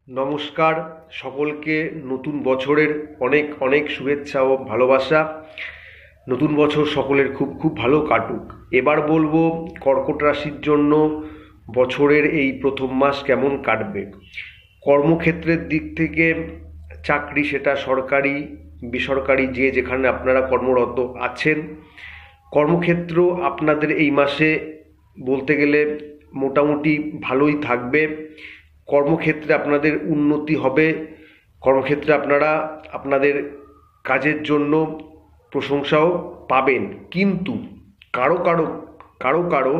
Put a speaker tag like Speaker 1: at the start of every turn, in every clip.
Speaker 1: নমস্কার সকলকে। নতুন বছরের অনেক অনেক শুভেচ্ছা ও ভালোবাসা। নতুন বছর সকলের খুব খুব ভালো কাটুক। এবার বলবো কর্কট রাশির জন্য বছরের এই প্রথম মাস কেমন কাটবে। কর্মক্ষেত্রের দিক থেকে চাকরি, সেটা সরকারি বেসরকারি, যে যেখানে আপনারা কর্মরত আছেন, কর্মক্ষেত্র আপনাদের এই মাসে বলতে গেলে মোটামুটি ভালোই থাকবে। কর্মক্ষেত্রে আপনাদের উন্নতি হবে। কর্মক্ষেত্রে আপনারা আপনাদের কাজের জন্য প্রশংসাও পাবেন। কিন্তু কারো কারো কারো কারো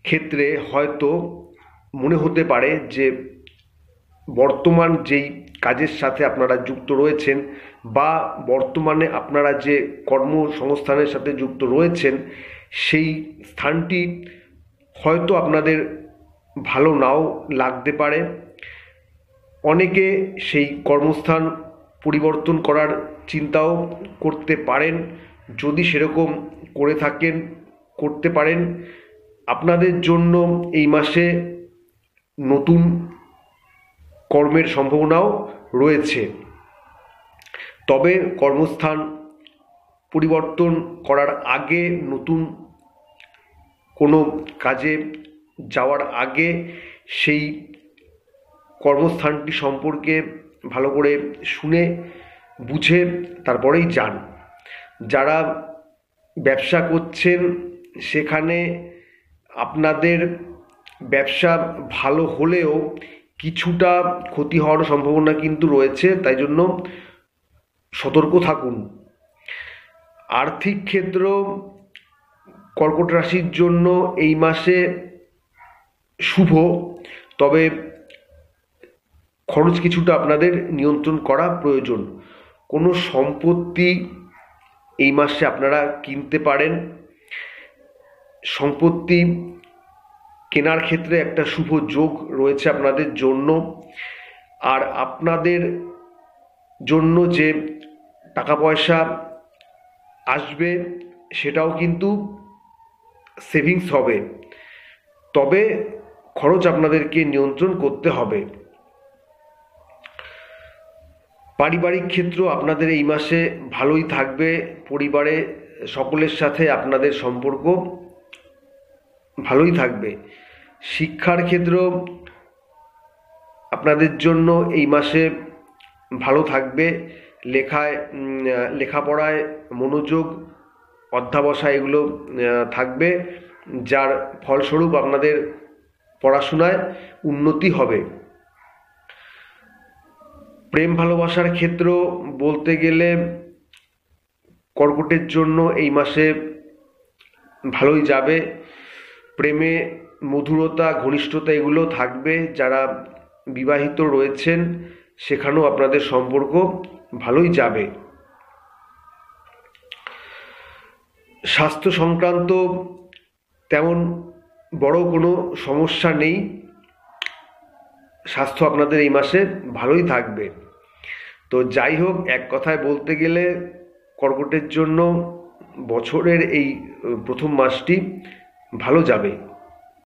Speaker 1: ক্ষেত্রে হয়তো মনে হতে পারে যে বর্তমান যেই কাজের সাথে আপনারা যুক্ত রয়েছেন বা বর্তমানে আপনারা যে কর্মসংস্থানের সাথে যুক্ত রয়েছেন, সেই স্থানটি হয়তো আপনাদের ভালো নাও লাগতে পারে। অনেকে সেই কর্মস্থান পরিবর্তন করার চিন্তাও করতে পারেন। যদি সেরকম করে থাকেন, করতে পারেন। আপনাদের জন্য এই মাসে নতুন কর্মের সম্ভাবনাও রয়েছে। তবে কর্মস্থান পরিবর্তন করার আগে, নতুন কোনো কাজে যাওয়ার আগে সেই কর্মস্থানটি সম্পর্কে ভালো করে শুনে বুঝে তারপরেই যান। যারা ব্যবসা করছেন, সেখানে আপনাদের ব্যবসা ভালো হলেও কিছুটা ক্ষতি হওয়ার সম্ভাবনা কিন্তু রয়েছে, তাই জন্য সতর্ক থাকুন। আর্থিক ক্ষেত্র কর্কট রাশির জন্য এই মাসে শুভ, তবে খরচ কিছুটা আপনাদের নিয়ন্ত্রণ করা প্রয়োজন। কোনো সম্পত্তি এই মাসে আপনারা কিনতে পারেন। সম্পত্তি কেনার ক্ষেত্রে একটা শুভ যোগ রয়েছে আপনাদের জন্য। আর আপনাদের জন্য যে টাকা পয়সা আসবে, সেটাও কিন্তু সেভিংস হবে। তবে খরচ আপনাদেরকে নিয়ন্ত্রণ করতে হবে। পারিবারিক ক্ষেত্র আপনাদের এই মাসে ভালোই থাকবে। পরিবারে সকলের সাথে আপনাদের সম্পর্ক ভালোই থাকবে। শিক্ষার ক্ষেত্র আপনাদের জন্য এই মাসে ভালো থাকবে। লেখাপড়ায় মনোযোগ, অধ্যবসায় এগুলো থাকবে, যার ফলস্বরূপ আপনাদের পড়াশোনায় উন্নতি হবে। প্রেম ভালোবাসার ক্ষেত্র বলতে গেলে কর্কটের জন্য এই মাসে ভালোই যাবে। প্রেমে মধুরতা, ঘনিষ্ঠতা এগুলো থাকবে। যারা বিবাহিত রয়েছেন, সেখানেও আপনাদের সম্পর্ক ভালোই যাবে। স্বাস্থ্য সংক্রান্ত তেমন বড় কোনো সমস্যা নেই। স্বাস্থ্য আপনাদের এই মাসে ভালোই থাকবে। তো যাই হোক, এক কথায় বলতে গেলে কর্কটের জন্য বছরের এই প্রথম মাসটি ভালো যাবে।